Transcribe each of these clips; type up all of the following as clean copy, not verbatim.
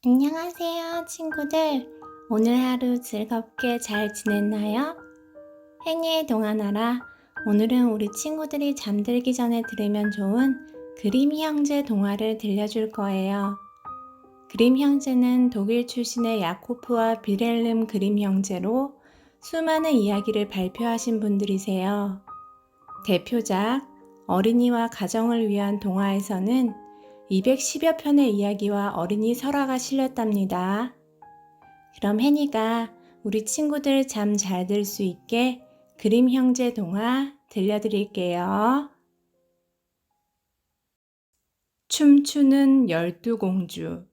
안녕하세요, 친구들. 오늘 하루 즐겁게 잘 지냈나요? 해니의 동화나라. 오늘은 우리 친구들이 잠들기 전에 들으면 좋은 그림 형제 동화를 들려줄 거예요. 그림 형제는 독일 출신의 야코프와 빌헬름 그림 형제로 수많은 이야기를 발표하신 분들이세요. 대표작 어린이와 가정을 위한 동화에서는 210여 편의 이야기와 어린이 설화가 실렸답니다. 그럼 혜니가 우리 친구들 잠 잘 들 수 있게 그림 형제 동화 들려드릴게요. 춤추는 12공주.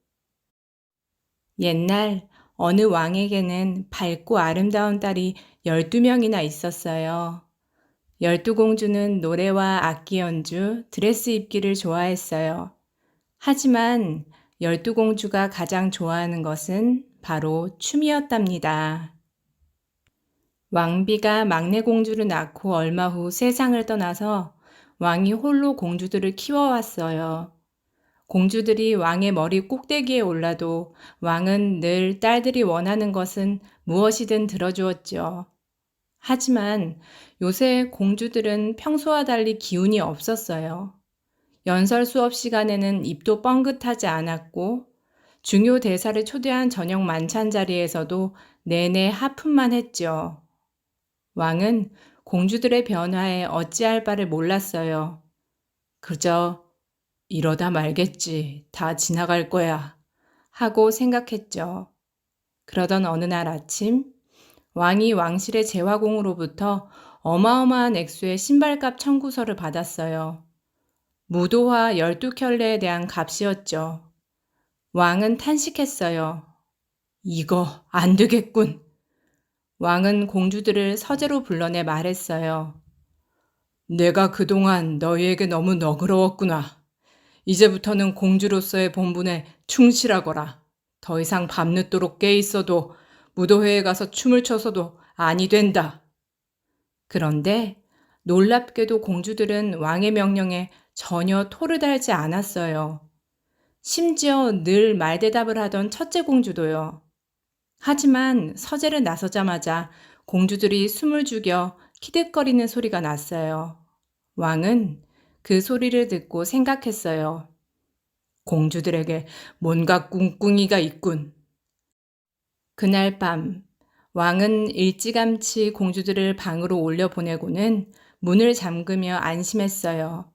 옛날 어느 왕에게는 밝고 아름다운 딸이 12명이나 있었어요. 12공주는 노래와 악기 연주, 드레스 입기를 좋아했어요. 하지만 12공주가 가장 좋아하는 것은 바로 춤이었답니다. 왕비가 막내 공주를 낳고 얼마 후 세상을 떠나서 왕이 홀로 공주들을 키워왔어요. 공주들이 왕의 머리 꼭대기에 올라도 왕은 늘 딸들이 원하는 것은 무엇이든 들어주었죠. 하지만 요새 공주들은 평소와 달리 기운이 없었어요. 연설 수업 시간에는 입도 뻥긋하지 않았고 중요 대사를 초대한 저녁 만찬 자리에서도 내내 하품만 했죠. 왕은 공주들의 변화에 어찌할 바를 몰랐어요. 그저 이러다 말겠지, 다 지나갈 거야 하고 생각했죠. 그러던 어느 날 아침 왕이 왕실의 제화공으로부터 어마어마한 액수의 신발값 청구서를 받았어요. 무도화 12켤레에 대한 값이었죠. 왕은 탄식했어요. 이거 안 되겠군. 왕은 공주들을 서재로 불러내 말했어요. 내가 그동안 너희에게 너무 너그러웠구나. 이제부터는 공주로서의 본분에 충실하거라. 더 이상 밤늦도록 깨 있어도 무도회에 가서 춤을 춰서도 아니 된다. 그런데 놀랍게도 공주들은 왕의 명령에 전혀 토를 달지 않았어요. 심지어 늘 말대답을 하던 첫째 공주도요. 하지만 서재를 나서자마자 공주들이 숨을 죽여 키득거리는 소리가 났어요. 왕은 그 소리를 듣고 생각했어요. 공주들에게 뭔가 꿍꿍이가 있군. 그날 밤 왕은 일찌감치 공주들을 방으로 올려보내고는 문을 잠그며 안심했어요.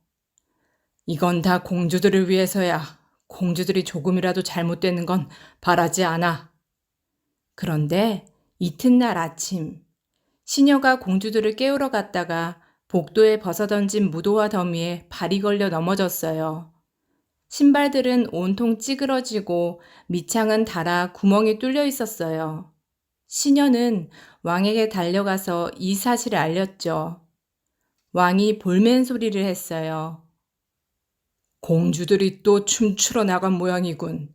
이건 다 공주들을 위해서야. 공주들이 조금이라도 잘못되는 건 바라지 않아. 그런데 이튿날 아침 시녀가 공주들을 깨우러 갔다가 복도에 벗어던진 무도화 더미에 발이 걸려 넘어졌어요. 신발들은 온통 찌그러지고 밑창은 닳아 구멍이 뚫려 있었어요. 시녀는 왕에게 달려가서 이 사실을 알렸죠. 왕이 볼멘 소리를 했어요. 공주들이 또 춤추러 나간 모양이군.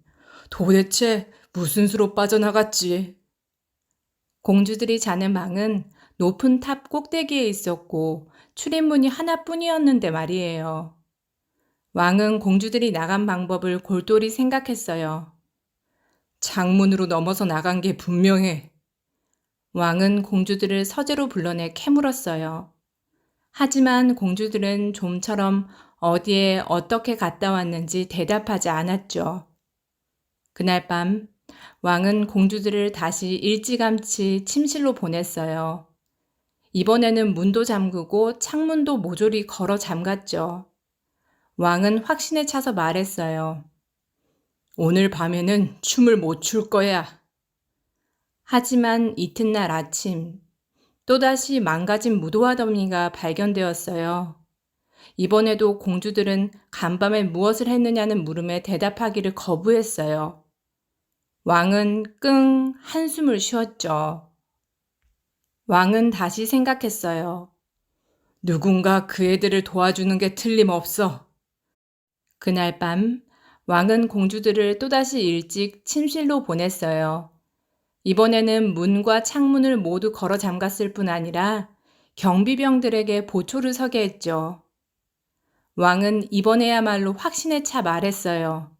도대체 무슨 수로 빠져나갔지? 공주들이 자는 방은 높은 탑 꼭대기에 있었고 출입문이 하나뿐이었는데 말이에요. 왕은 공주들이 나간 방법을 골똘히 생각했어요. 창문으로 넘어서 나간 게 분명해. 왕은 공주들을 서재로 불러내 캐물었어요. 하지만 공주들은 좀처럼 어디에 어떻게 갔다 왔는지 대답하지 않았죠. 그날 밤 왕은 공주들을 다시 일찌감치 침실로 보냈어요. 이번에는 문도 잠그고 창문도 모조리 걸어 잠갔죠. 왕은 확신에 차서 말했어요. 오늘 밤에는 춤을 못 출 거야. 하지만 이튿날 아침 또다시 망가진 무도화 더미가 발견되었어요. 이번에도 공주들은 간밤에 무엇을 했느냐는 물음에 대답하기를 거부했어요. 왕은 끙 한숨을 쉬었죠. 왕은 다시 생각했어요. 누군가 그 애들을 도와주는 게 틀림없어. 그날 밤 왕은 공주들을 또다시 일찍 침실로 보냈어요. 이번에는 문과 창문을 모두 걸어 잠갔을 뿐 아니라 경비병들에게 보초를 서게 했죠. 왕은 이번에야말로 확신에 차 말했어요.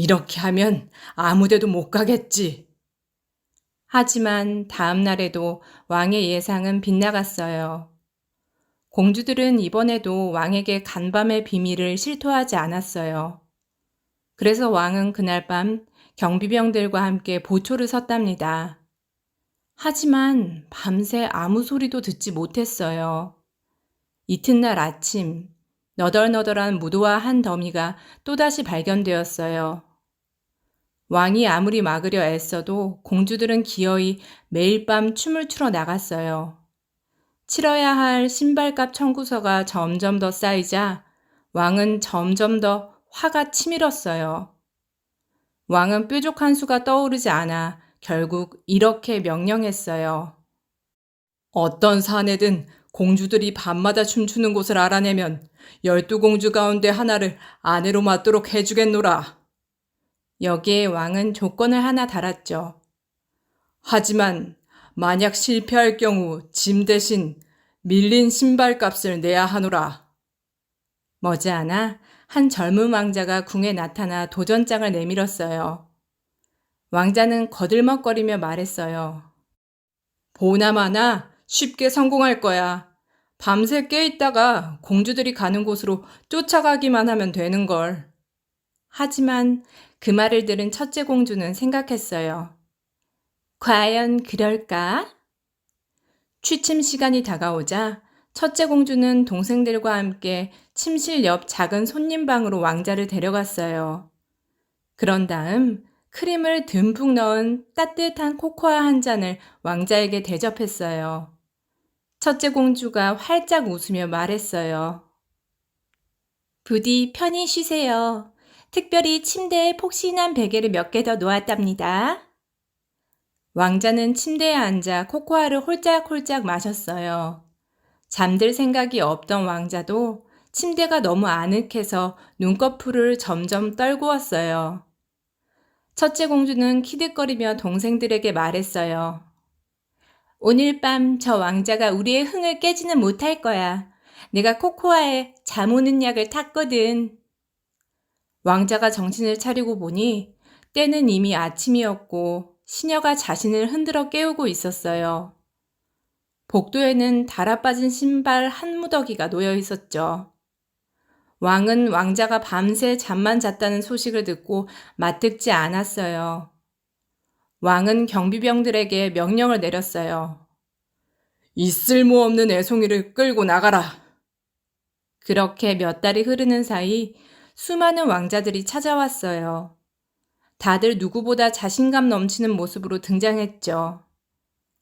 이렇게 하면 아무데도 못 가겠지. 하지만 다음 날에도 왕의 예상은 빗나갔어요. 공주들은 이번에도 왕에게 간밤의 비밀을 실토하지 않았어요. 그래서 왕은 그날 밤 경비병들과 함께 보초를 섰답니다. 하지만 밤새 아무 소리도 듣지 못했어요. 이튿날 아침, 너덜너덜한 무도화 한 더미가 또다시 발견되었어요. 왕이 아무리 막으려 애써도 공주들은 기어이 매일 밤 춤을 추러 나갔어요. 치러야 할 신발값 청구서가 점점 더 쌓이자 왕은 점점 더 화가 치밀었어요. 왕은 뾰족한 수가 떠오르지 않아 결국 이렇게 명령했어요. 어떤 사내든 공주들이 밤마다 춤추는 곳을 알아내면 12공주 가운데 하나를 아내로 맞도록 해주겠노라. 여기에 왕은 조건을 하나 달았죠. 하지만 만약 실패할 경우 짐 대신 밀린 신발값을 내야 하노라. 머지않아 한 젊은 왕자가 궁에 나타나 도전장을 내밀었어요. 왕자는 거들먹거리며 말했어요. 보나마나 쉽게 성공할 거야. 밤새 깨있다가 공주들이 가는 곳으로 쫓아가기만 하면 되는 걸. 하지만 그 말을 들은 첫째 공주는 생각했어요. 과연 그럴까? 취침 시간이 다가오자 첫째 공주는 동생들과 함께 침실 옆 작은 손님방으로 왕자를 데려갔어요. 그런 다음 크림을 듬뿍 넣은 따뜻한 코코아 한 잔을 왕자에게 대접했어요. 첫째 공주가 활짝 웃으며 말했어요. 부디 편히 쉬세요. 특별히 침대에 폭신한 베개를 몇 개 더 놓았답니다. 왕자는 침대에 앉아 코코아를 홀짝홀짝 마셨어요. 잠들 생각이 없던 왕자도 침대가 너무 아늑해서 눈꺼풀을 점점 떨구었어요. 첫째 공주는 키득거리며 동생들에게 말했어요. 오늘 밤 저 왕자가 우리의 흥을 깨지는 못할 거야. 내가 코코아에 잠 오는 약을 탔거든. 왕자가 정신을 차리고 보니 때는 이미 아침이었고 시녀가 자신을 흔들어 깨우고 있었어요. 복도에는 달아빠진 신발 한 무더기가 놓여 있었죠. 왕은 왕자가 밤새 잠만 잤다는 소식을 듣고 맞듣지 않았어요. 왕은 경비병들에게 명령을 내렸어요. 이 쓸모없는 애송이를 끌고 나가라. 그렇게 몇 달이 흐르는 사이 수많은 왕자들이 찾아왔어요. 다들 누구보다 자신감 넘치는 모습으로 등장했죠.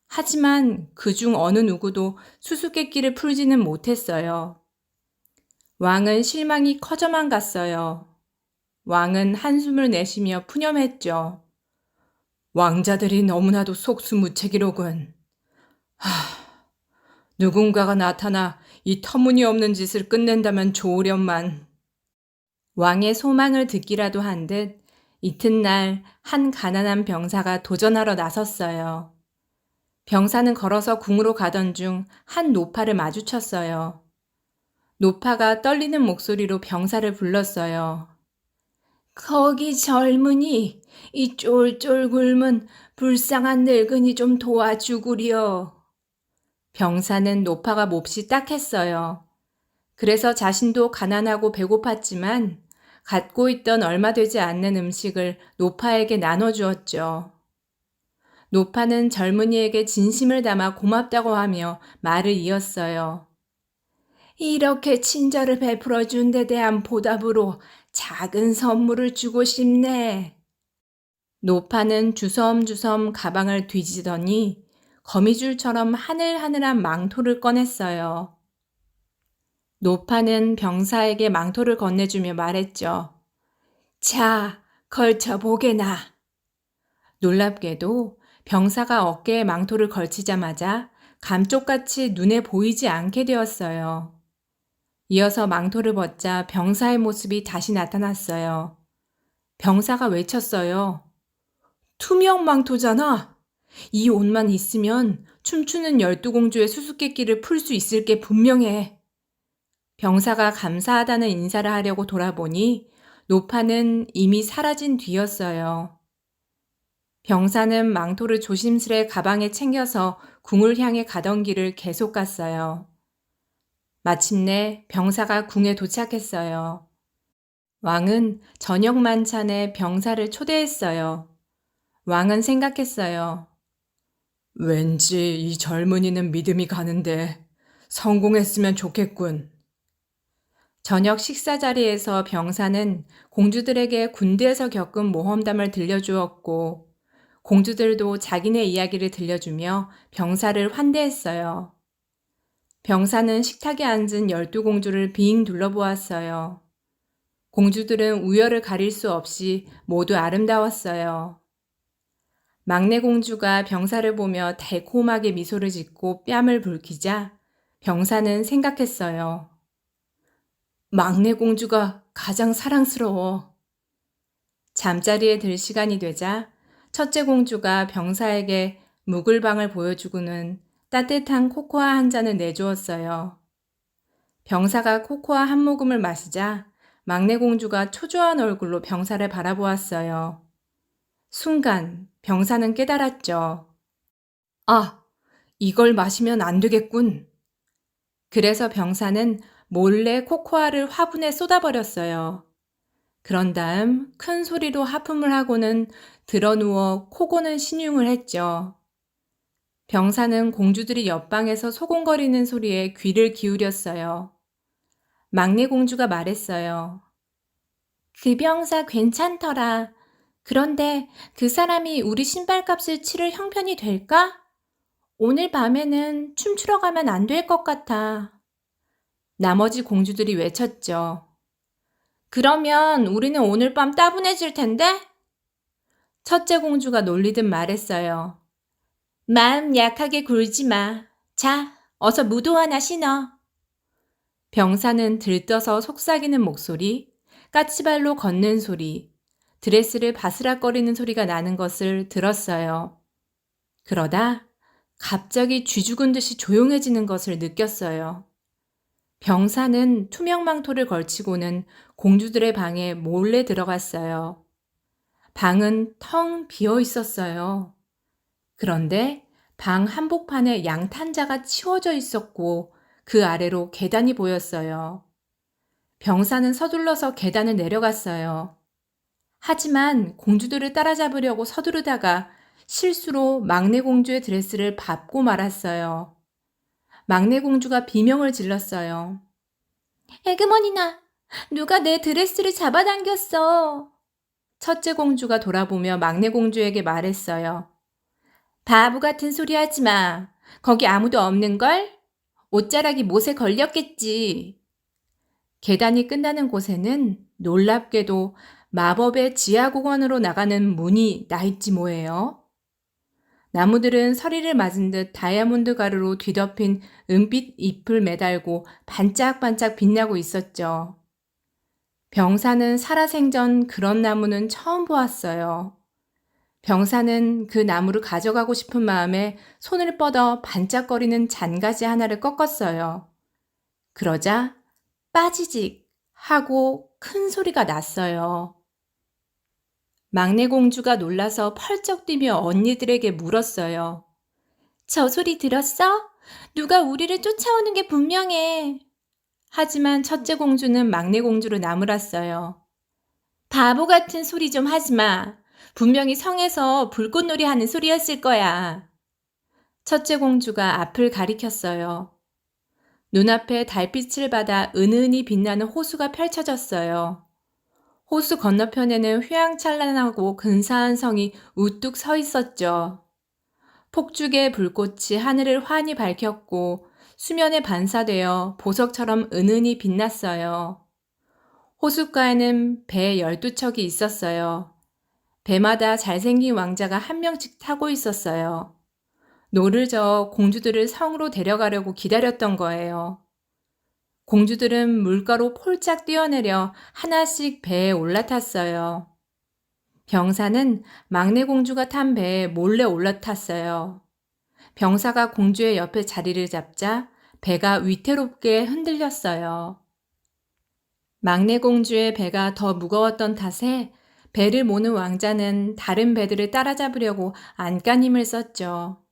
하지만 그중 어느 누구도 수수께끼를 풀지는 못했어요. 왕은 실망이 커져만 갔어요. 왕은 한숨을 내쉬며 푸념했죠. 왕자들이 너무나도 속수무책이로군. 누군가가 나타나 이 터무니없는 짓을 끝낸다면 좋으련만. 왕의 소망을 듣기라도 한 듯 이튿날 한 가난한 병사가 도전하러 나섰어요. 병사는 걸어서 궁으로 가던 중 한 노파를 마주쳤어요. 노파가 떨리는 목소리로 병사를 불렀어요. 거기 젊은이, 이 쫄쫄 굶은 불쌍한 늙은이 좀 도와주구려. 병사는 노파가 몹시 딱했어요. 그래서 자신도 가난하고 배고팠지만 갖고 있던 얼마 되지 않는 음식을 노파에게 나눠주었죠. 노파는 젊은이에게 진심을 담아 고맙다고 하며 말을 이었어요. 이렇게 친절을 베풀어준 데 대한 보답으로 작은 선물을 주고 싶네. 노파는 주섬주섬 가방을 뒤지더니 거미줄처럼 하늘하늘한 망토를 꺼냈어요. 노파는 병사에게 망토를 건네주며 말했죠. 자, 걸쳐보게나. 놀랍게도 병사가 어깨에 망토를 걸치자마자 감쪽같이 눈에 보이지 않게 되었어요. 이어서 망토를 벗자 병사의 모습이 다시 나타났어요. 병사가 외쳤어요. 투명 망토잖아. 이 옷만 있으면 춤추는 12공주의 수수께끼를 풀 수 있을 게 분명해. 병사가 감사하다는 인사를 하려고 돌아보니 노파는 이미 사라진 뒤였어요. 병사는 망토를 조심스레 가방에 챙겨서 궁을 향해 가던 길을 계속 갔어요. 마침내 병사가 궁에 도착했어요. 왕은 저녁 만찬에 병사를 초대했어요. 왕은 생각했어요. 왠지 이 젊은이는 믿음이 가는데 성공했으면 좋겠군. 저녁 식사 자리에서 병사는 공주들에게 군대에서 겪은 모험담을 들려주었고 공주들도 자기네 이야기를 들려주며 병사를 환대했어요. 병사는 식탁에 앉은 12공주를 빙 둘러보았어요. 공주들은 우열을 가릴 수 없이 모두 아름다웠어요. 막내 공주가 병사를 보며 달콤하게 미소를 짓고 뺨을 붉히자 병사는 생각했어요. 막내 공주가 가장 사랑스러워. 잠자리에 들 시간이 되자 첫째 공주가 병사에게 묵을방을 보여주고는 따뜻한 코코아 한 잔을 내주었어요. 병사가 코코아 한 모금을 마시자 막내 공주가 초조한 얼굴로 병사를 바라보았어요. 순간 병사는 깨달았죠. 아, 이걸 마시면 안 되겠군. 그래서 병사는 몰래 코코아를 화분에 쏟아버렸어요. 그런 다음 큰 소리로 하품을 하고는 드러누워 코 고는 신용을 했죠. 병사는 공주들이 옆방에서 소곤거리는 소리에 귀를 기울였어요. 막내 공주가 말했어요. 그 병사 괜찮더라. 그런데 그 사람이 우리 신발값을 치를 형편이 될까? 오늘 밤에는 춤추러 가면 안 될 것 같아. 나머지 공주들이 외쳤죠. 그러면 우리는 오늘 밤 따분해질 텐데? 첫째 공주가 놀리듯 말했어요. 마음 약하게 굴지 마. 자, 어서 무도 하나 신어. 병사는 들떠서 속삭이는 목소리, 까치발로 걷는 소리, 드레스를 바스락거리는 소리가 나는 것을 들었어요. 그러다 갑자기 쥐 죽은 듯이 조용해지는 것을 느꼈어요. 병사는 투명 망토를 걸치고는 공주들의 방에 몰래 들어갔어요. 방은 텅 비어 있었어요. 그런데 방 한복판에 양탄자가 치워져 있었고 그 아래로 계단이 보였어요. 병사는 서둘러서 계단을 내려갔어요. 하지만 공주들을 따라잡으려고 서두르다가 실수로 막내 공주의 드레스를 밟고 말았어요. 막내 공주가 비명을 질렀어요. 에그머니나, 누가 내 드레스를 잡아당겼어. 첫째 공주가 돌아보며 막내 공주에게 말했어요. 바보 같은 소리 하지 마. 거기 아무도 없는걸? 옷자락이 못에 걸렸겠지. 계단이 끝나는 곳에는 놀랍게도 마법의 지하공원으로 나가는 문이 나 있지 뭐예요. 나무들은 서리를 맞은 듯 다이아몬드 가루로 뒤덮인 은빛 잎을 매달고 반짝반짝 빛나고 있었죠. 병사는 살아생전 그런 나무는 처음 보았어요. 병사는 그 나무를 가져가고 싶은 마음에 손을 뻗어 반짝거리는 잔가지 하나를 꺾었어요. 그러자 빠지직 하고 큰 소리가 났어요. 막내 공주가 놀라서 펄쩍 뛰며 언니들에게 물었어요. 저 소리 들었어? 누가 우리를 쫓아오는 게 분명해. 하지만 첫째 공주는 막내 공주를 나무랐어요. 바보 같은 소리 좀 하지 마. 분명히 성에서 불꽃놀이 하는 소리였을 거야. 첫째 공주가 앞을 가리켰어요. 눈앞에 달빛을 받아 은은히 빛나는 호수가 펼쳐졌어요. 호수 건너편에는 휘황찬란하고 근사한 성이 우뚝 서 있었죠. 폭죽의 불꽃이 하늘을 환히 밝혔고 수면에 반사되어 보석처럼 은은히 빛났어요. 호숫가에는 배 12척이 있었어요. 배마다 잘생긴 왕자가 한 명씩 타고 있었어요. 노를 저어 공주들을 성으로 데려가려고 기다렸던 거예요. 공주들은 물가로 폴짝 뛰어내려 하나씩 배에 올라탔어요. 병사는 막내 공주가 탄 배에 몰래 올라탔어요. 병사가 공주의 옆에 자리를 잡자 배가 위태롭게 흔들렸어요. 막내 공주의 배가 더 무거웠던 탓에 배를 모는 왕자는 다른 배들을 따라잡으려고 안간힘을 썼죠.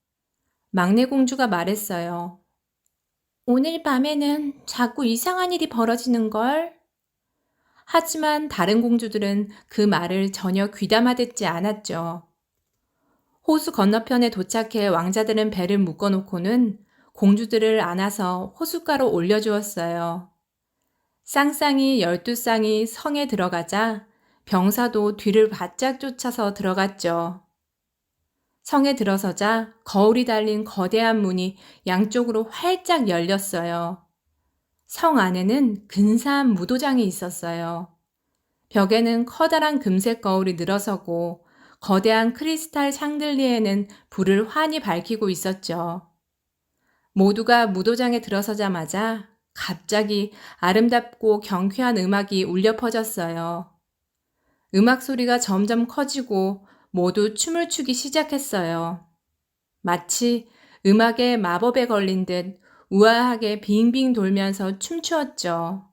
막내 공주가 말했어요. 오늘 밤에는 자꾸 이상한 일이 벌어지는걸. 하지만 다른 공주들은 그 말을 전혀 귀담아 듣지 않았죠. 호수 건너편에 도착해 왕자들은 배를 묶어놓고는 공주들을 안아서 호숫가로 올려주었어요. 쌍쌍이 12쌍이 성에 들어가자 병사도 뒤를 바짝 쫓아서 들어갔죠. 성에 들어서자 거울이 달린 거대한 문이 양쪽으로 활짝 열렸어요. 성 안에는 근사한 무도장이 있었어요. 벽에는 커다란 금색 거울이 늘어서고 거대한 크리스탈 샹들리에는 불을 환히 밝히고 있었죠. 모두가 무도장에 들어서자마자 갑자기 아름답고 경쾌한 음악이 울려 퍼졌어요. 음악 소리가 점점 커지고 모두 춤을 추기 시작했어요. 마치 음악의 마법에 걸린 듯 우아하게 빙빙 돌면서 춤추었죠.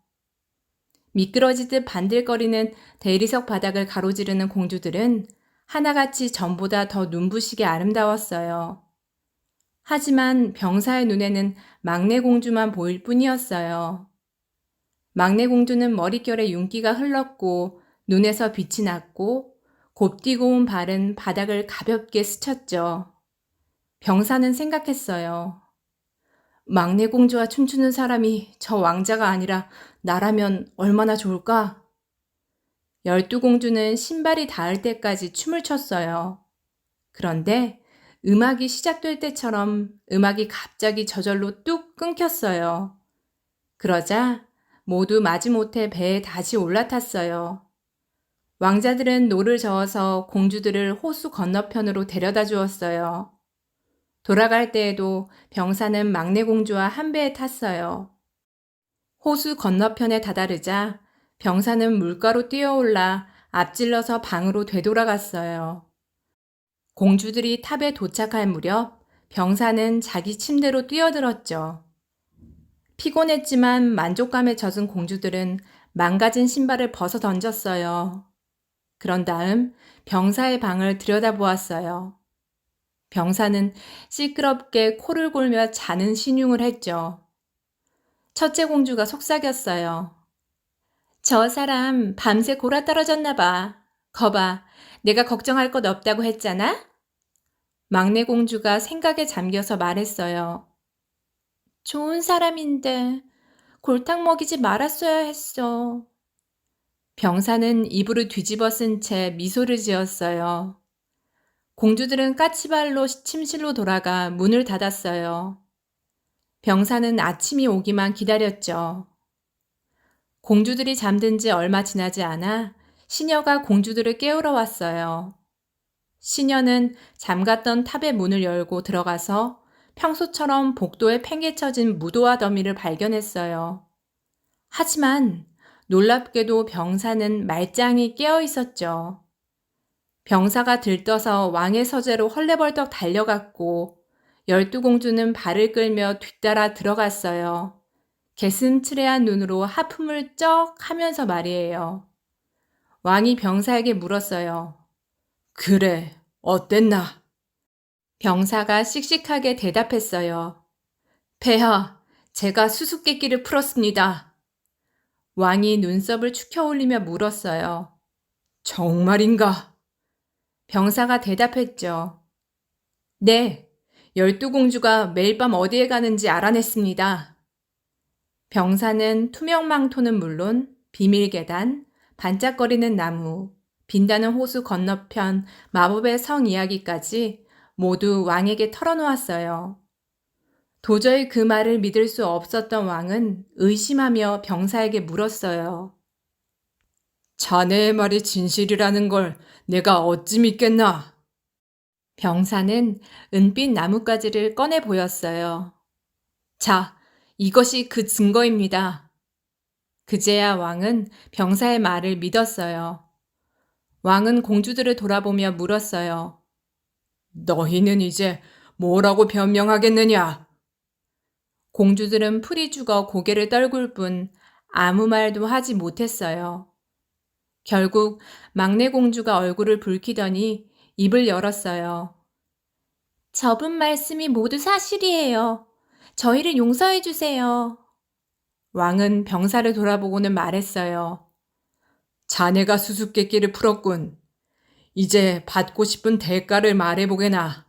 미끄러지듯 반들거리는 대리석 바닥을 가로지르는 공주들은 하나같이 전보다 더 눈부시게 아름다웠어요. 하지만 병사의 눈에는 막내 공주만 보일 뿐이었어요. 막내 공주는 머릿결에 윤기가 흘렀고 눈에서 빛이 났고 곱디고 온 발은 바닥을 가볍게 스쳤죠. 병사는 생각했어요. 막내 공주와 춤추는 사람이 저 왕자가 아니라 나라면 얼마나 좋을까? 12공주는 신발이 닿을 때까지 춤을 췄어요. 그런데 음악이 시작될 때처럼 음악이 갑자기 저절로 뚝 끊겼어요. 그러자 모두 마지못해 배에 다시 올라탔어요. 왕자들은 노를 저어서 공주들을 호수 건너편으로 데려다 주었어요. 돌아갈 때에도 병사는 막내 공주와 한 배에 탔어요. 호수 건너편에 다다르자 병사는 물가로 뛰어올라 앞질러서 방으로 되돌아갔어요. 공주들이 탑에 도착할 무렵 병사는 자기 침대로 뛰어들었죠. 피곤했지만 만족감에 젖은 공주들은 망가진 신발을 벗어 던졌어요. 그런 다음 병사의 방을 들여다보았어요. 병사는 시끄럽게 코를 골며 자는 신용을 했죠. 첫째 공주가 속삭였어요. 저 사람 밤새 골아 떨어졌나 봐. 거봐, 내가 걱정할 것 없다고 했잖아? 막내 공주가 생각에 잠겨서 말했어요. 좋은 사람인데 골탕 먹이지 말았어야 했어. 병사는 이불을 뒤집어 쓴 채 미소를 지었어요. 공주들은 까치발로 침실로 돌아가 문을 닫았어요. 병사는 아침이 오기만 기다렸죠. 공주들이 잠든 지 얼마 지나지 않아 시녀가 공주들을 깨우러 왔어요. 시녀는 잠갔던 탑의 문을 열고 들어가서 평소처럼 복도에 팽개쳐진 무도화 더미를 발견했어요. 하지만 놀랍게도 병사는 말짱히 깨어 있었죠. 병사가 들떠서 왕의 서재로 헐레벌떡 달려갔고 12공주는 발을 끌며 뒤따라 들어갔어요. 개슴츠레한 눈으로 하품을 쩍 하면서 말이에요. 왕이 병사에게 물었어요. 그래, 어땠나? 병사가 씩씩하게 대답했어요. 폐하, 제가 수수께끼를 풀었습니다. 왕이 눈썹을 축혀 올리며 물었어요. 정말인가? 병사가 대답했죠. 네, 12공주가 매일 밤 어디에 가는지 알아냈습니다. 병사는 투명 망토는 물론 비밀 계단, 반짝거리는 나무, 빈다는 호수 건너편 마법의 성 이야기까지 모두 왕에게 털어놓았어요. 도저히 그 말을 믿을 수 없었던 왕은 의심하며 병사에게 물었어요. 자네의 말이 진실이라는 걸 내가 어찌 믿겠나? 병사는 은빛 나뭇가지를 꺼내 보였어요. 자, 이것이 그 증거입니다. 그제야 왕은 병사의 말을 믿었어요. 왕은 공주들을 돌아보며 물었어요. 너희는 이제 뭐라고 변명하겠느냐? 공주들은 풀이 죽어 고개를 떨굴 뿐 아무 말도 하지 못했어요. 결국 막내 공주가 얼굴을 붉히더니 입을 열었어요. 저분 말씀이 모두 사실이에요. 저희를 용서해 주세요. 왕은 병사를 돌아보고는 말했어요. 자네가 수수께끼를 풀었군. 이제 받고 싶은 대가를 말해보게나.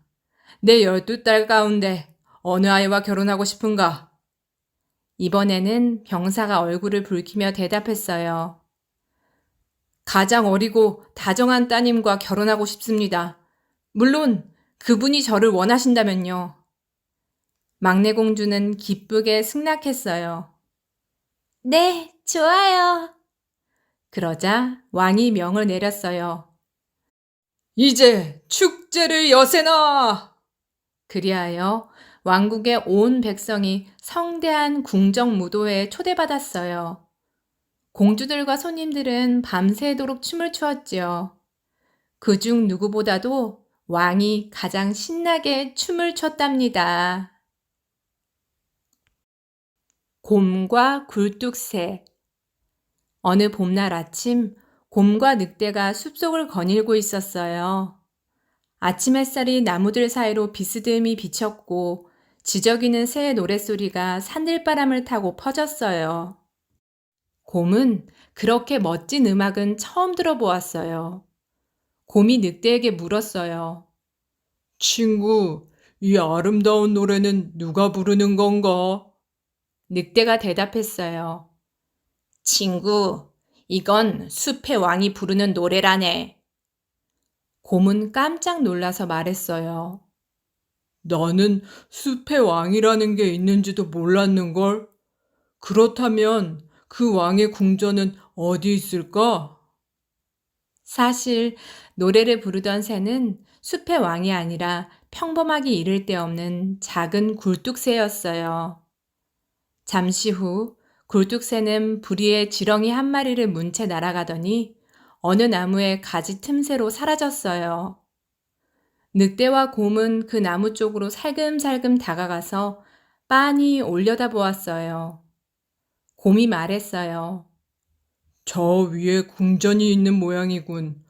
내 12딸 가운데 어느 아이와 결혼하고 싶은가? 이번에는 병사가 얼굴을 붉히며 대답했어요. 가장 어리고 다정한 따님과 결혼하고 싶습니다. 물론 그분이 저를 원하신다면요. 막내 공주는 기쁘게 승낙했어요. 네, 좋아요. 그러자 왕이 명을 내렸어요. 이제 축제를 여세나! 그리하여 왕국의 온 백성이 성대한 궁정 무도회에 초대받았어요. 공주들과 손님들은 밤새도록 춤을 추었지요. 그중 누구보다도 왕이 가장 신나게 춤을 췄답니다. 곰과 굴뚝새. 어느 봄날 아침, 곰과 늑대가 숲속을 거닐고 있었어요. 아침 햇살이 나무들 사이로 비스듬히 비쳤고 지저귀는 새의 노랫소리가 산들바람을 타고 퍼졌어요. 곰은 그렇게 멋진 음악은 처음 들어보았어요. 곰이 늑대에게 물었어요. 친구, 이 아름다운 노래는 누가 부르는 건가? 늑대가 대답했어요. 친구, 이건 숲의 왕이 부르는 노래라네. 곰은 깜짝 놀라서 말했어요. 나는 숲의 왕이라는 게 있는지도 몰랐는걸. 그렇다면 그 왕의 궁전은 어디 있을까? 사실 노래를 부르던 새는 숲의 왕이 아니라 평범하기 이를 데 없는 작은 굴뚝새였어요. 잠시 후 굴뚝새는 부리에 지렁이 한 마리를 문 채 날아가더니 어느 나무의 가지 틈새로 사라졌어요. 늑대와 곰은 그 나무 쪽으로 살금살금 다가가서 빤히 올려다보았어요. 곰이 말했어요. 저 위에 궁전이 있는 모양이군.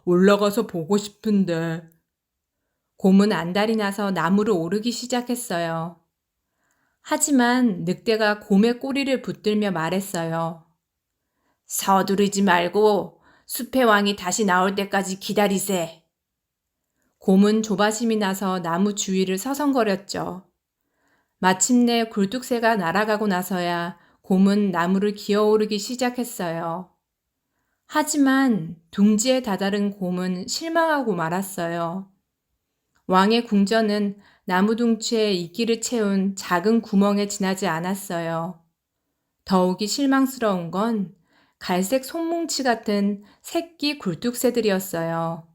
올라가서 보고 싶은데. 곰은 안달이 나서 나무로 오르기 시작했어요. 하지만 늑대가 곰의 꼬리를 붙들며 말했어요. 서두르지 말고 숲의 왕이 다시 나올 때까지 기다리세. 곰은 조바심이 나서 나무 주위를 서성거렸죠. 마침내 굴뚝새가 날아가고 나서야 곰은 나무를 기어오르기 시작했어요. 하지만 둥지에 다다른 곰은 실망하고 말았어요. 왕의 궁전은 나무 둥치에 이끼를 채운 작은 구멍에 지나지 않았어요. 더욱이 실망스러운 건 갈색 손뭉치 같은 새끼 굴뚝새들이었어요.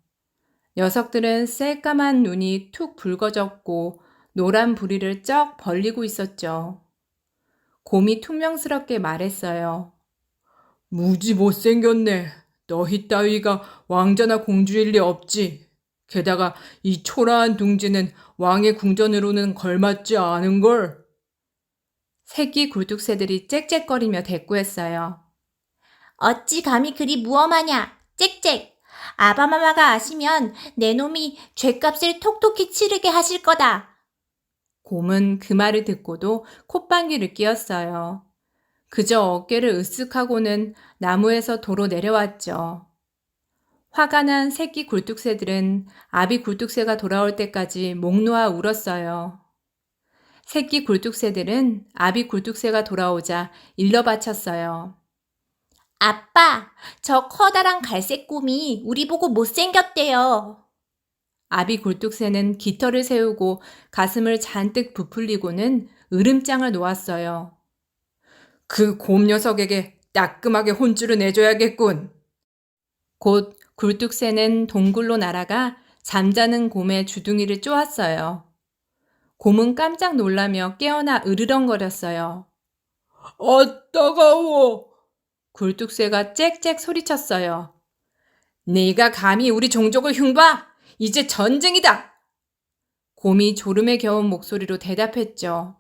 녀석들은 새까만 눈이 툭 붉어졌고 노란 부리를 쩍 벌리고 있었죠. 곰이 퉁명스럽게 말했어요. 무지 못생겼네. 너희 따위가 왕자나 공주일 리 없지. 게다가 이 초라한 둥지는 왕의 궁전으로는 걸맞지 않은걸. 새끼 굴뚝새들이 짹짹거리며 대꾸했어요. 어찌 감히 그리 무엄하냐. 짹짹. 아바마마가 아시면 내 놈이 죗값을 톡톡히 치르게 하실 거다. 곰은 그 말을 듣고도 콧방귀를 뀌었어요. 그저 어깨를 으쓱하고는 나무에서 도로 내려왔죠. 화가 난 새끼 굴뚝새들은 아비 굴뚝새가 돌아올 때까지 목 놓아 울었어요. 새끼 굴뚝새들은 아비 굴뚝새가 돌아오자 일러 바쳤어요. 아빠, 저 커다란 갈색 곰이 우리 보고 못생겼대요. 아비 굴뚝새는 깃털을 세우고 가슴을 잔뜩 부풀리고는 으름장을 놓았어요. 그 곰 녀석에게 따끔하게 혼쭐을 내줘야겠군. 곧 굴뚝새는 동굴로 날아가 잠자는 곰의 주둥이를 쪼았어요. 곰은 깜짝 놀라며 깨어나 으르렁거렸어요. 따가워! 굴뚝새가 짹짹 소리쳤어요. 네가 감히 우리 종족을 흉봐? 이제 전쟁이다! 곰이 졸음에 겨운 목소리로 대답했죠.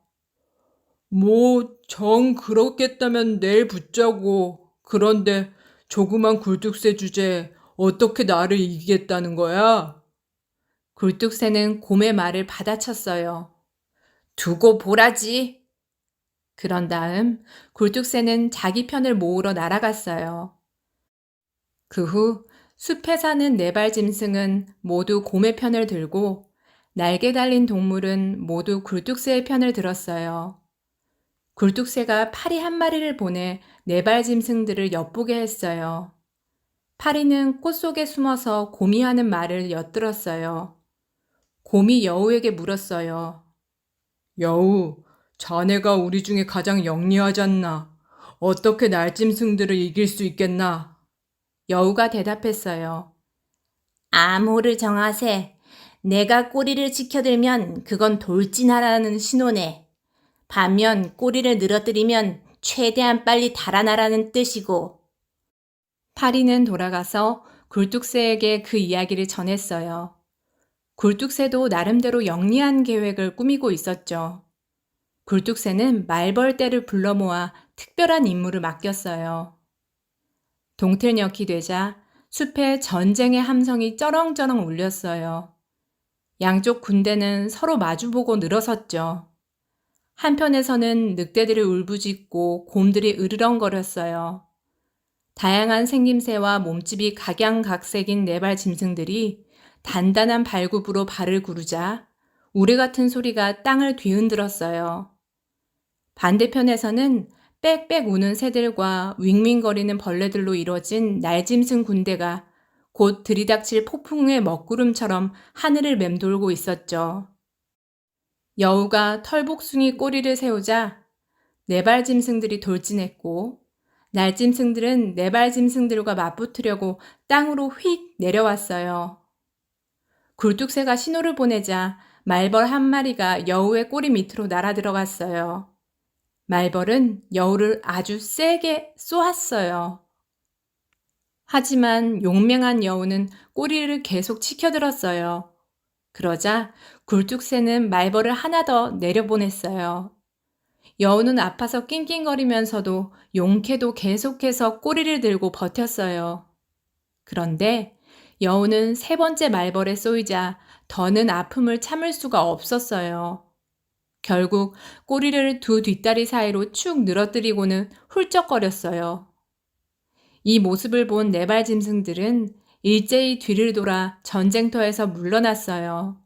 정 그렇겠다면 내일 붙자고. 그런데 조그만 굴뚝새 주제에 어떻게 나를 이기겠다는 거야? 굴뚝새는 곰의 말을 받아쳤어요. 두고 보라지. 그런 다음 굴뚝새는 자기 편을 모으러 날아갔어요. 그 후 숲에 사는 네발 짐승은 모두 곰의 편을 들고 날개 달린 동물은 모두 굴뚝새의 편을 들었어요. 굴뚝새가 파리 한 마리를 보내 네발 짐승들을 엿보게 했어요. 파리는 꽃 속에 숨어서 곰이 하는 말을 엿들었어요. 곰이 여우에게 물었어요. 여우, 자네가 우리 중에 가장 영리하잖나. 어떻게 날짐승들을 이길 수 있겠나? 여우가 대답했어요. 암호를 정하세. 내가 꼬리를 치켜들면 그건 돌진하라는 신호네. 반면 꼬리를 늘어뜨리면 최대한 빨리 달아나라는 뜻이고. 파리는 돌아가서 굴뚝새에게 그 이야기를 전했어요. 굴뚝새도 나름대로 영리한 계획을 꾸미고 있었죠. 굴뚝새는 말벌떼를 불러 모아 특별한 임무를 맡겼어요. 동틀녘이 되자 숲에 전쟁의 함성이 쩌렁쩌렁 울렸어요. 양쪽 군대는 서로 마주보고 늘어섰죠. 한편에서는 늑대들이 울부짖고 곰들이 으르렁거렸어요. 다양한 생김새와 몸집이 각양각색인 네발 짐승들이 단단한 발굽으로 발을 구르자 우레 같은 소리가 땅을 뒤흔들었어요. 반대편에서는 빽빽 우는 새들과 윙윙거리는 벌레들로 이뤄진 날짐승 군대가 곧 들이닥칠 폭풍의 먹구름처럼 하늘을 맴돌고 있었죠. 여우가 털복숭이 꼬리를 세우자 네발 짐승들이 돌진했고 날짐승들은 네발 짐승들과 맞붙으려고 땅으로 휙 내려왔어요. 굴뚝새가 신호를 보내자 말벌 한 마리가 여우의 꼬리 밑으로 날아들어갔어요. 말벌은 여우를 아주 세게 쏘았어요. 하지만 용맹한 여우는 꼬리를 계속 치켜들었어요. 그러자 굴뚝새는 말벌을 하나 더 내려보냈어요. 여우는 아파서 낑낑거리면서도 용케도 계속해서 꼬리를 들고 버텼어요. 그런데 여우는 세 번째 말벌에 쏘이자 더는 아픔을 참을 수가 없었어요. 결국 꼬리를 두 뒷다리 사이로 축 늘어뜨리고는 훌쩍거렸어요. 이 모습을 본 네발 짐승들은 일제히 뒤를 돌아 전쟁터에서 물러났어요.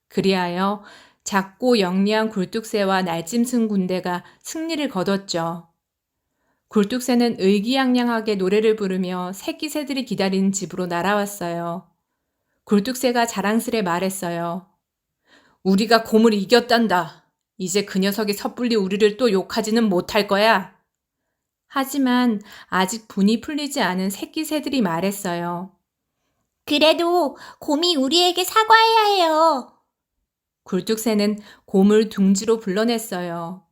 그리하여 작고 영리한 굴뚝새와 날짐승 군대가 승리를 거뒀죠. 굴뚝새는 의기양양하게 노래를 부르며 새끼 새들이 기다리는 집으로 날아왔어요. 굴뚝새가 자랑스레 말했어요. 우리가 곰을 이겼단다. 이제 그 녀석이 섣불리 우리를 또 욕하지는 못할 거야. 하지만 아직 분이 풀리지 않은 새끼 새들이 말했어요. 그래도 곰이 우리에게 사과해야 해요. 굴뚝새는 곰을 둥지로 불러냈어요.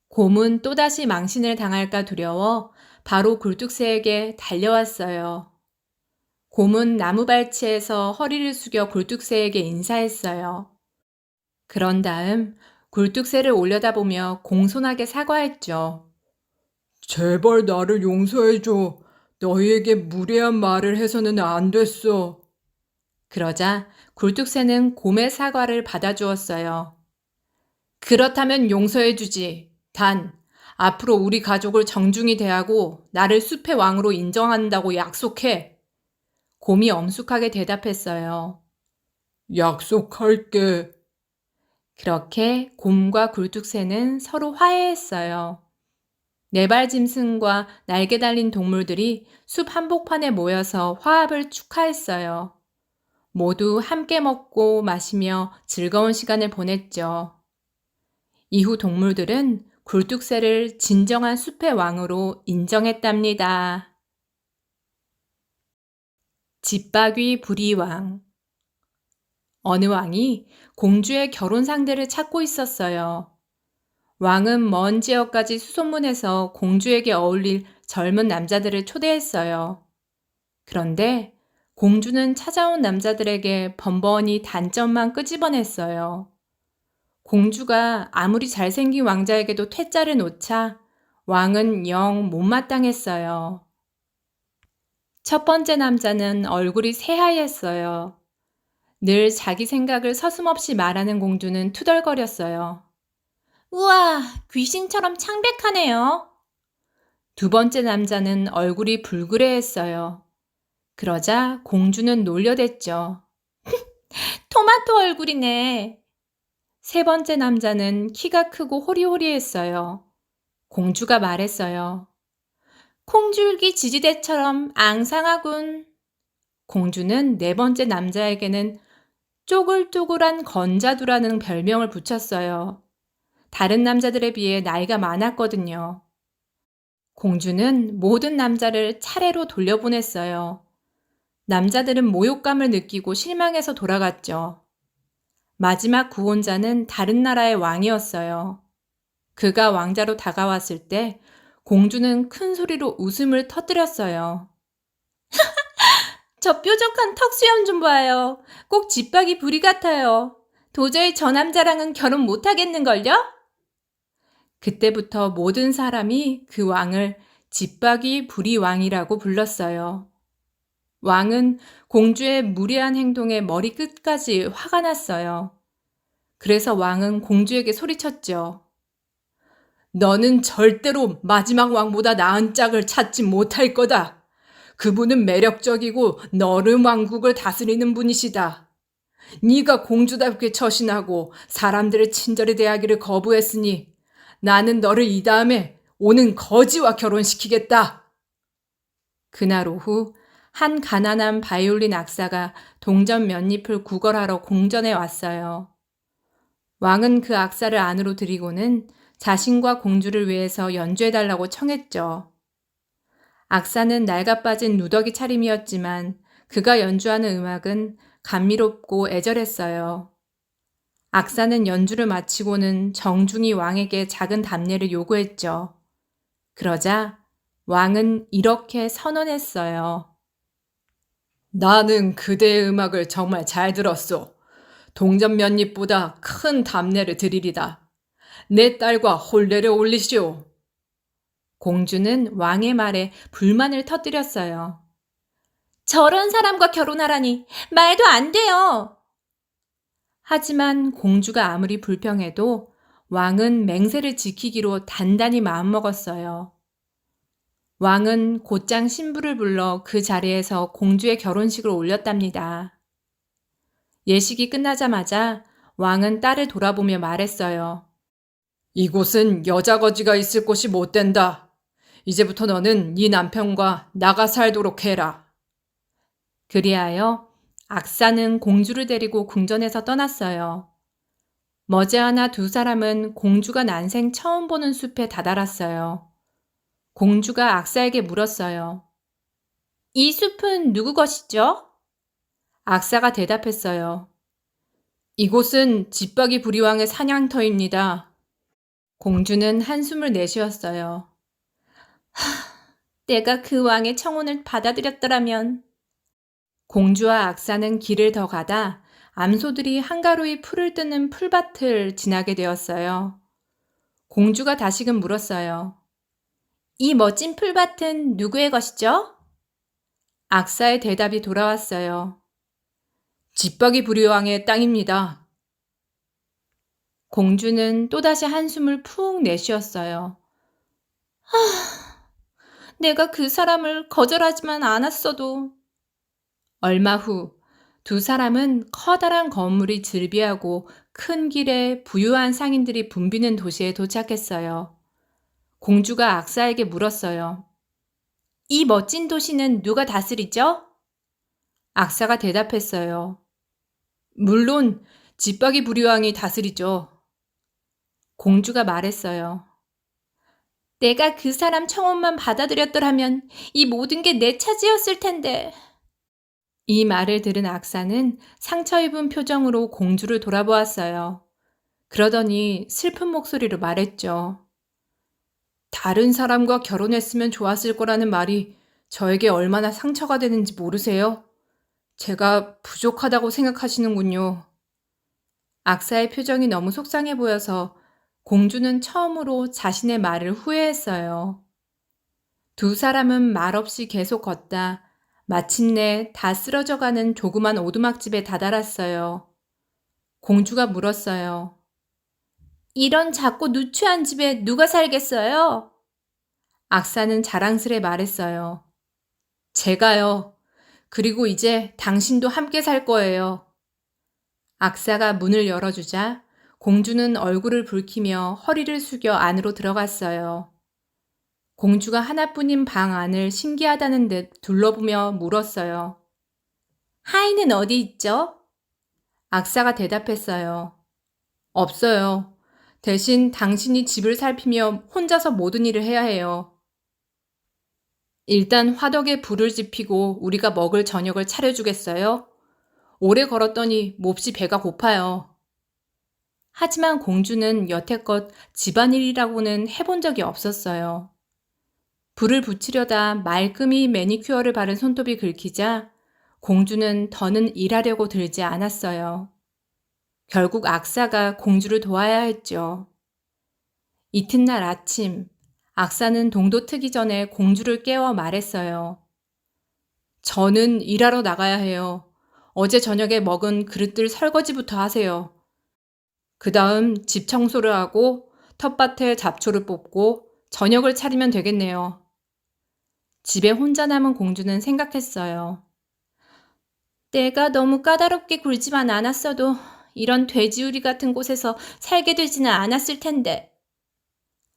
곰은 또다시 망신을 당할까 두려워 바로 굴뚝새에게 달려왔어요. 곰은 나무발치에서 허리를 숙여 굴뚝새에게 인사했어요. 그런 다음 굴뚝새를 올려다보며 공손하게 사과했죠. 제발 나를 용서해줘. 너희에게 무례한 말을 해서는 안 됐어. 그러자 굴뚝새는 곰의 사과를 받아주었어요. 그렇다면 용서해주지. 단, 앞으로 우리 가족을 정중히 대하고 나를 숲의 왕으로 인정한다고 약속해. 곰이 엄숙하게 대답했어요. 약속할게. 그렇게 곰과 굴뚝새는 서로 화해했어요. 네발 짐승과 날개 달린 동물들이 숲 한복판에 모여서 화합을 축하했어요. 모두 함께 먹고 마시며 즐거운 시간을 보냈죠. 이후 동물들은 굴뚝새를 진정한 숲의 왕으로 인정했답니다. 집바귀 부리왕. 어느 왕이 공주의 결혼 상대를 찾고 있었어요. 왕은 먼 지역까지 수소문해서 공주에게 어울릴 젊은 남자들을 초대했어요. 그런데 공주는 찾아온 남자들에게 번번이 단점만 끄집어냈어요. 공주가 아무리 잘생긴 왕자에게도 퇴짜를 놓자 왕은 영 못마땅했어요. 첫 번째 남자는 얼굴이 새하얗어요. 늘 자기 생각을 서슴없이 말하는 공주는 투덜거렸어요. 우와, 귀신처럼 창백하네요. 두 번째 남자는 얼굴이 불그레했어요. 그러자 공주는 놀려댔죠. 토마토 얼굴이네. 세 번째 남자는 키가 크고 호리호리했어요. 공주가 말했어요. 콩줄기 지지대처럼 앙상하군. 공주는 네 번째 남자에게는 쪼글쪼글한 건자두라는 별명을 붙였어요. 다른 남자들에 비해 나이가 많았거든요. 공주는 모든 남자를 차례로 돌려보냈어요. 남자들은 모욕감을 느끼고 실망해서 돌아갔죠. 마지막 구원자는 다른 나라의 왕이었어요. 그가 왕자로 다가왔을 때 공주는 큰 소리로 웃음을 터뜨렸어요. 저 뾰족한 턱수염 좀 봐요. 꼭 집박이 부리 같아요. 도저히 저 남자랑은 결혼 못하겠는걸요? 그때부터 모든 사람이 그 왕을 집박이 부리 왕이라고 불렀어요. 왕은 공주의 무례한 행동에 머리 끝까지 화가 났어요. 그래서 왕은 공주에게 소리쳤죠. 너는 절대로 마지막 왕보다 나은 짝을 찾지 못할 거다. 그분은 매력적이고 너른 왕국을 다스리는 분이시다. 네가 공주답게 처신하고 사람들을 친절히 대하기를 거부했으니 나는 너를 이 다음에 오는 거지와 결혼시키겠다. 그날 오후 한 가난한 바이올린 악사가 동전 몇 잎을 구걸하러 공전에 왔어요. 왕은 그 악사를 안으로 들이고는 자신과 공주를 위해서 연주해달라고 청했죠. 악사는 낡아빠진 누더기 차림이었지만 그가 연주하는 음악은 감미롭고 애절했어요. 악사는 연주를 마치고는 정중히 왕에게 작은 답례를 요구했죠. 그러자 왕은 이렇게 선언했어요. 나는 그대의 음악을 정말 잘 들었소. 동전 몇 잎보다 큰 답례를 드리리다. 내 딸과 혼례를 올리시오. 공주는 왕의 말에 불만을 터뜨렸어요. 저런 사람과 결혼하라니 말도 안 돼요. 하지만 공주가 아무리 불평해도 왕은 맹세를 지키기로 단단히 마음먹었어요. 왕은 곧장 신부를 불러 그 자리에서 공주의 결혼식을 올렸답니다. 예식이 끝나자마자 왕은 딸을 돌아보며 말했어요. 이곳은 여자 거지가 있을 곳이 못 된다. 이제부터 너는 네 남편과 나가 살도록 해라. 그리하여 악사는 공주를 데리고 궁전에서 떠났어요. 머지않아 두 사람은 공주가 난생 처음 보는 숲에 다다랐어요. 공주가 악사에게 물었어요. 이 숲은 누구 것이죠? 악사가 대답했어요. 이곳은 집박이 부리왕의 사냥터입니다. 공주는 한숨을 내쉬었어요. 내가 그 왕의 청혼을 받아들였더라면. 공주와 악사는 길을 더 가다 암소들이 한가로이 풀을 뜨는 풀밭을 지나게 되었어요. 공주가 다시금 물었어요. 이 멋진 풀밭은 누구의 것이죠? 악사의 대답이 돌아왔어요. 집박이 부리왕의 땅입니다. 공주는 또다시 한숨을 푹 내쉬었어요. 내가 그 사람을 거절하지만 않았어도. 얼마 후 두 사람은 커다란 건물이 즐비하고 큰 길에 부유한 상인들이 붐비는 도시에 도착했어요. 공주가 악사에게 물었어요. 이 멋진 도시는 누가 다스리죠? 악사가 대답했어요. 물론 집박이 부리왕이 다스리죠. 공주가 말했어요. 내가 그 사람 청혼만 받아들였더라면 이 모든 게 내 차지였을 텐데. 이 말을 들은 악사는 상처 입은 표정으로 공주를 돌아보았어요. 그러더니 슬픈 목소리로 말했죠. 다른 사람과 결혼했으면 좋았을 거라는 말이 저에게 얼마나 상처가 되는지 모르세요? 제가 부족하다고 생각하시는군요. 악사의 표정이 너무 속상해 보여서 공주는 처음으로 자신의 말을 후회했어요. 두 사람은 말없이 계속 걷다 마침내 다 쓰러져가는 조그만 오두막집에 다다랐어요. 공주가 물었어요. 이런 작고 누추한 집에 누가 살겠어요? 악사는 자랑스레 말했어요. 제가요. 그리고 이제 당신도 함께 살 거예요. 악사가 문을 열어주자 공주는 얼굴을 붉히며 허리를 숙여 안으로 들어갔어요. 공주가 하나뿐인 방 안을 신기하다는 듯 둘러보며 물었어요. 하인은 어디 있죠? 악사가 대답했어요. 없어요. 대신 당신이 집을 살피며 혼자서 모든 일을 해야 해요. 일단 화덕에 불을 지피고 우리가 먹을 저녁을 차려주겠어요? 오래 걸었더니 몹시 배가 고파요. 하지만 공주는 여태껏 집안일이라고는 해본 적이 없었어요. 불을 붙이려다 말끔히 매니큐어를 바른 손톱이 긁히자 공주는 더는 일하려고 들지 않았어요. 결국 악사가 공주를 도와야 했죠. 이튿날 아침, 악사는 동도 트기 전에 공주를 깨워 말했어요. 저는 일하러 나가야 해요. 어제 저녁에 먹은 그릇들 설거지부터 하세요. 그 다음 집 청소를 하고 텃밭에 잡초를 뽑고 저녁을 차리면 되겠네요. 집에 혼자 남은 공주는 생각했어요. 내가 너무 까다롭게 굴지만 않았어도 이런 돼지우리 같은 곳에서 살게 되지는 않았을 텐데.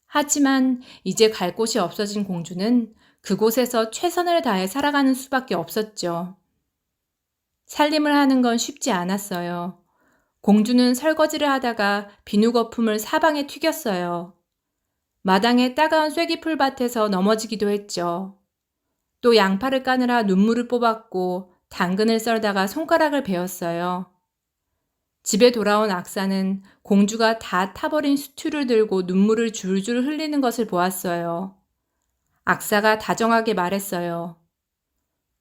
하지만 이제 갈 곳이 없어진 공주는 그곳에서 최선을 다해 살아가는 수밖에 없었죠. 살림을 하는 건 쉽지 않았어요. 공주는 설거지를 하다가 비누 거품을 사방에 튀겼어요. 마당의 따가운 쐐기풀밭에서 넘어지기도 했죠. 또 양파를 까느라 눈물을 뽑았고 당근을 썰다가 손가락을 베었어요. 집에 돌아온 악사는 공주가 다 타버린 스튜를 들고 눈물을 줄줄 흘리는 것을 보았어요. 악사가 다정하게 말했어요.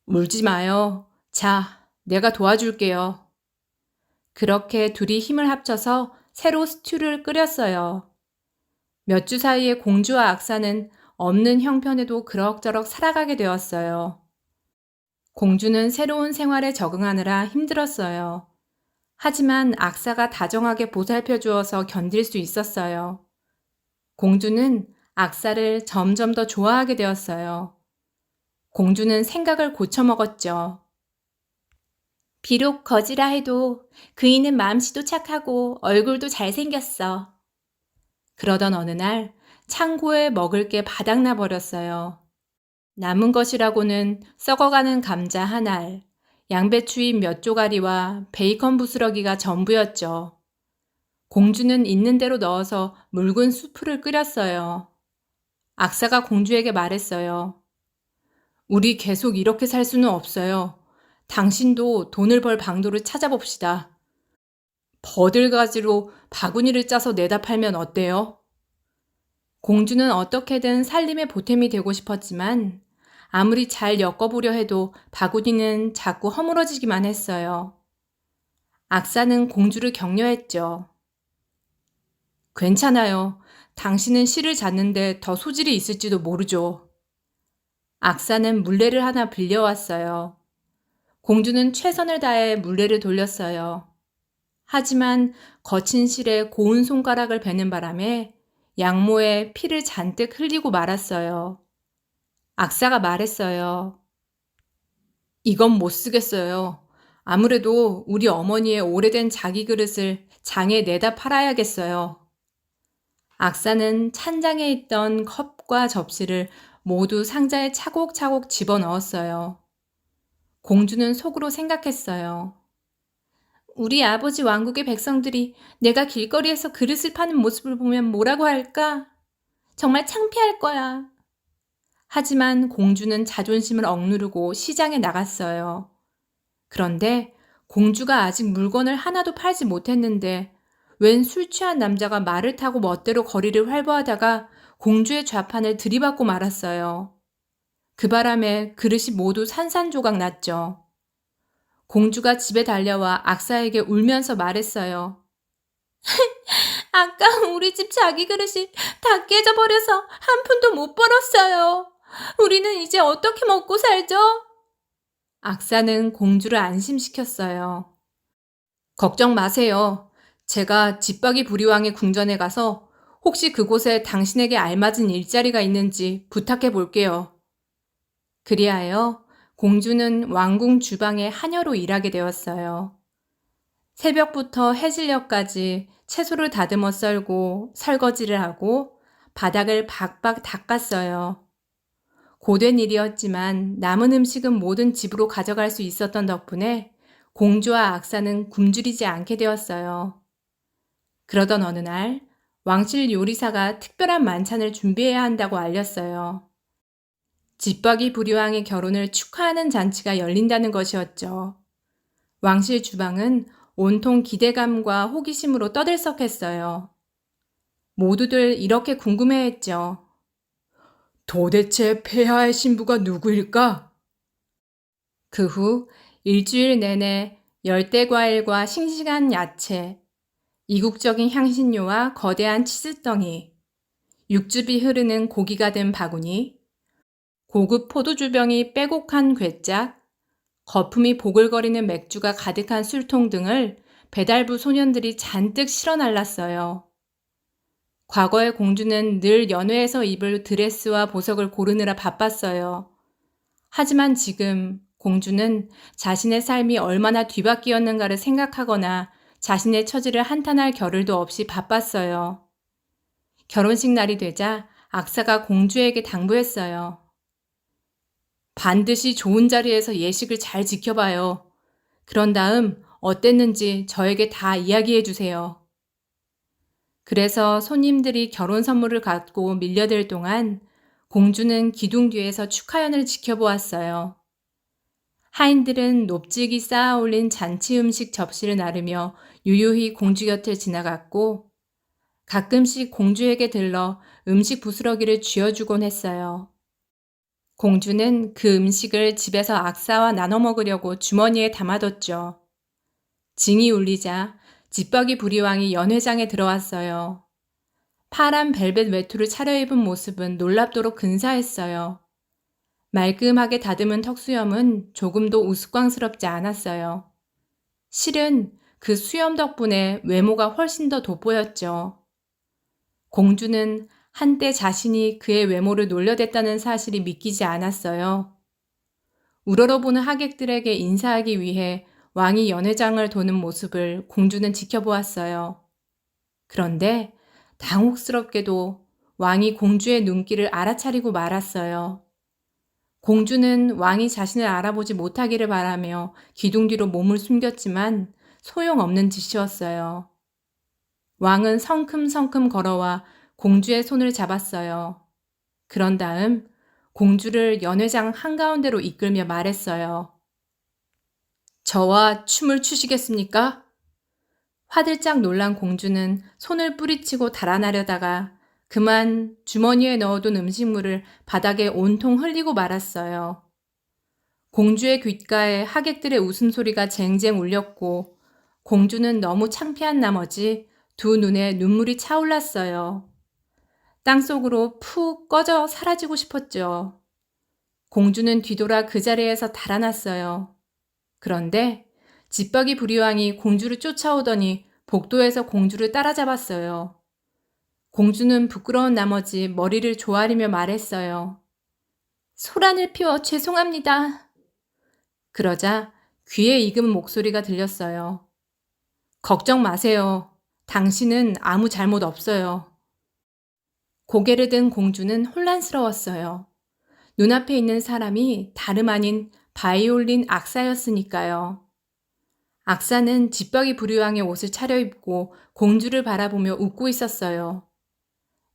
울지 마요. 자, 내가 도와줄게요. 그렇게 둘이 힘을 합쳐서 새로 스튜를 끓였어요. 몇 주 사이에 공주와 악사는 없는 형편에도 그럭저럭 살아가게 되었어요. 공주는 새로운 생활에 적응하느라 힘들었어요. 하지만 악사가 다정하게 보살펴 주어서 견딜 수 있었어요. 공주는 악사를 점점 더 좋아하게 되었어요. 공주는 생각을 고쳐먹었죠. 비록 거지라 해도 그이는 마음씨도 착하고 얼굴도 잘생겼어. 그러던 어느 날 창고에 먹을 게 바닥나 버렸어요. 남은 것이라고는 썩어가는 감자 한 알, 양배추잎 몇 조가리와 베이컨 부스러기가 전부였죠. 공주는 있는 대로 넣어서 묽은 수프를 끓였어요. 악사가 공주에게 말했어요. 우리 계속 이렇게 살 수는 없어요. 당신도 돈을 벌 방도를 찾아봅시다. 버들가지로 바구니를 짜서 내다 팔면 어때요? 공주는 어떻게든 살림의 보탬이 되고 싶었지만 아무리 잘 엮어보려 해도 바구니는 자꾸 허물어지기만 했어요. 악사는 공주를 격려했죠. 괜찮아요. 당신은 실을 잡는데 더 소질이 있을지도 모르죠. 악사는 물레를 하나 빌려왔어요. 공주는 최선을 다해 물레를 돌렸어요. 하지만 거친 실에 고운 손가락을 베는 바람에 양모에 피를 잔뜩 흘리고 말았어요. 악사가 말했어요. 이건 못 쓰겠어요. 아무래도 우리 어머니의 오래된 자기 그릇을 장에 내다 팔아야겠어요. 악사는 찬장에 있던 컵과 접시를 모두 상자에 차곡차곡 집어넣었어요. 공주는 속으로 생각했어요. 우리 아버지 왕국의 백성들이 내가 길거리에서 그릇을 파는 모습을 보면 뭐라고 할까? 정말 창피할 거야. 하지만 공주는 자존심을 억누르고 시장에 나갔어요. 그런데 공주가 아직 물건을 하나도 팔지 못했는데 웬 술 취한 남자가 말을 타고 멋대로 거리를 활보하다가 공주의 좌판을 들이받고 말았어요. 그 바람에 그릇이 모두 산산조각 났죠. 공주가 집에 달려와 악사에게 울면서 말했어요. 아까 우리 집 자기 그릇이 다 깨져버려서 한 푼도 못 벌었어요. 우리는 이제 어떻게 먹고 살죠? 악사는 공주를 안심시켰어요. 걱정 마세요. 제가 집박이 부리왕의 궁전에 가서 혹시 그곳에 당신에게 알맞은 일자리가 있는지 부탁해 볼게요. 그리하여 공주는 왕궁 주방의 하녀로 일하게 되었어요. 새벽부터 해질녘까지 채소를 다듬어 썰고 설거지를 하고 바닥을 박박 닦았어요. 고된 일이었지만 남은 음식은 모든 집으로 가져갈 수 있었던 덕분에 공주와 악사는 굶주리지 않게 되었어요. 그러던 어느 날 왕실 요리사가 특별한 만찬을 준비해야 한다고 알렸어요. 집박이 부리왕의 결혼을 축하하는 잔치가 열린다는 것이었죠. 왕실 주방은 온통 기대감과 호기심으로 떠들썩했어요. 모두들 이렇게 궁금해했죠. 도대체 폐하의 신부가 누구일까? 그 후 일주일 내내 열대과일과 싱싱한 야채, 이국적인 향신료와 거대한 치즈덩이, 육즙이 흐르는 고기가 든 바구니, 고급 포도주병이 빼곡한 괴짝, 거품이 보글거리는 맥주가 가득한 술통 등을 배달부 소년들이 잔뜩 실어 날랐어요. 과거의 공주는 늘 연회에서 입을 드레스와 보석을 고르느라 바빴어요. 하지만 지금 공주는 자신의 삶이 얼마나 뒤바뀌었는가를 생각하거나 자신의 처지를 한탄할 겨를도 없이 바빴어요. 결혼식 날이 되자 악사가 공주에게 당부했어요. 반드시 좋은 자리에서 예식을 잘 지켜봐요. 그런 다음 어땠는지 저에게 다 이야기해 주세요. 그래서 손님들이 결혼 선물을 갖고 밀려들 동안 공주는 기둥 뒤에서 축하연을 지켜보았어요. 하인들은 높직이 쌓아 올린 잔치 음식 접시를 나르며 유유히 공주 곁을 지나갔고 가끔씩 공주에게 들러 음식 부스러기를 쥐어주곤 했어요. 공주는 그 음식을 집에서 악사와 나눠 먹으려고 주머니에 담아뒀죠. 징이 울리자 집박이 부리왕이 연회장에 들어왔어요. 파란 벨벳 외투를 차려입은 모습은 놀랍도록 근사했어요. 말끔하게 다듬은 턱수염은 조금도 우스꽝스럽지 않았어요. 실은 그 수염 덕분에 외모가 훨씬 더 돋보였죠. 공주는 한때 자신이 그의 외모를 놀려댔다는 사실이 믿기지 않았어요. 우러러보는 하객들에게 인사하기 위해 왕이 연회장을 도는 모습을 공주는 지켜보았어요. 그런데 당혹스럽게도 왕이 공주의 눈길을 알아차리고 말았어요. 공주는 왕이 자신을 알아보지 못하기를 바라며 기둥 뒤로 몸을 숨겼지만 소용없는 짓이었어요. 왕은 성큼성큼 걸어와 공주의 손을 잡았어요. 그런 다음 공주를 연회장 한가운데로 이끌며 말했어요. 저와 춤을 추시겠습니까? 화들짝 놀란 공주는 손을 뿌리치고 달아나려다가 그만 주머니에 넣어둔 음식물을 바닥에 온통 흘리고 말았어요. 공주의 귓가에 하객들의 웃음소리가 쟁쟁 울렸고 공주는 너무 창피한 나머지 두 눈에 눈물이 차올랐어요. 땅속으로 푹 꺼져 사라지고 싶었죠. 공주는 뒤돌아 그 자리에서 달아났어요. 그런데 집박이 부리왕이 공주를 쫓아오더니 복도에서 공주를 따라잡았어요. 공주는 부끄러운 나머지 머리를 조아리며 말했어요. 소란을 피워 죄송합니다. 그러자 귀에 익은 목소리가 들렸어요. 걱정 마세요. 당신은 아무 잘못 없어요. 고개를 든 공주는 혼란스러웠어요. 눈앞에 있는 사람이 다름 아닌 바이올린 악사였으니까요. 악사는 집박이 부리왕의 옷을 차려입고 공주를 바라보며 웃고 있었어요.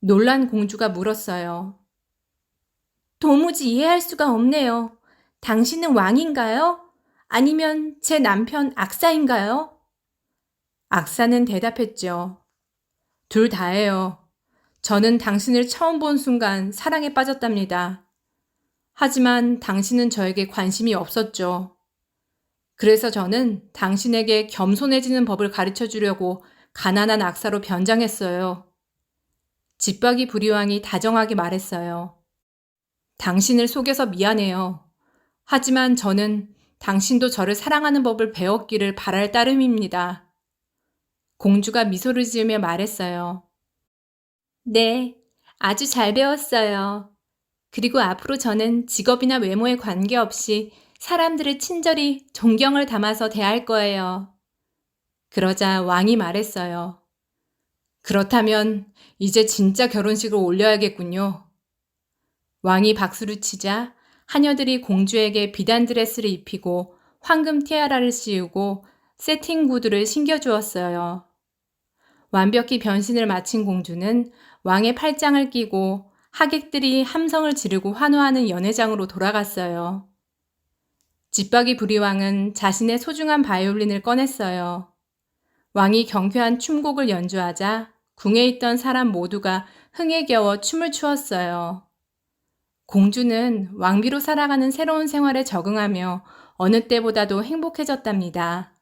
놀란 공주가 물었어요. 도무지 이해할 수가 없네요. 당신은 왕인가요? 아니면 제 남편 악사인가요? 악사는 대답했죠. 둘 다예요. 저는 당신을 처음 본 순간 사랑에 빠졌답니다. 하지만 당신은 저에게 관심이 없었죠. 그래서 저는 당신에게 겸손해지는 법을 가르쳐 주려고 가난한 악사로 변장했어요. 집박이 부리왕이 다정하게 말했어요. 당신을 속여서 미안해요. 하지만 저는 당신도 저를 사랑하는 법을 배웠기를 바랄 따름입니다. 공주가 미소를 지으며 말했어요. 네, 아주 잘 배웠어요. 그리고 앞으로 저는 직업이나 외모에 관계없이 사람들을 친절히 존경을 담아서 대할 거예요. 그러자 왕이 말했어요. 그렇다면 이제 진짜 결혼식을 올려야겠군요. 왕이 박수를 치자 하녀들이 공주에게 비단 드레스를 입히고 황금 티아라를 씌우고 세팅 구두를 신겨주었어요. 완벽히 변신을 마친 공주는 왕의 팔짱을 끼고 하객들이 함성을 지르고 환호하는 연회장으로 돌아갔어요. 집박이 부리왕은 자신의 소중한 바이올린을 꺼냈어요. 왕이 경쾌한 춤곡을 연주하자 궁에 있던 사람 모두가 흥에 겨워 춤을 추었어요. 공주는 왕비로 살아가는 새로운 생활에 적응하며 어느 때보다도 행복해졌답니다.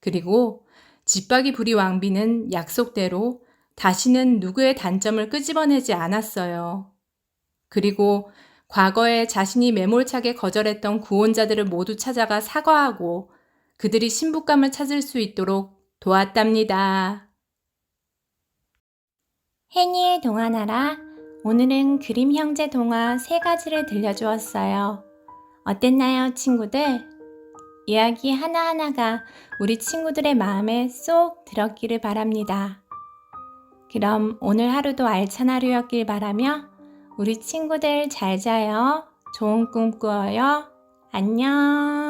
그리고 집박이 부리 왕비는 약속대로 다시는 누구의 단점을 끄집어내지 않았어요. 그리고 과거에 자신이 매몰차게 거절했던 구원자들을 모두 찾아가 사과하고 그들이 신부감을 찾을 수 있도록 도왔답니다. 해니의 동화나라. 오늘은 그림 형제 동화 3가지를 들려주었어요. 어땠나요, 친구들? 이야기 하나하나가 우리 친구들의 마음에 쏙 들었기를 바랍니다. 그럼 오늘 하루도 알찬 하루였길 바라며 우리 친구들 잘 자요. 좋은 꿈 꾸어요. 안녕.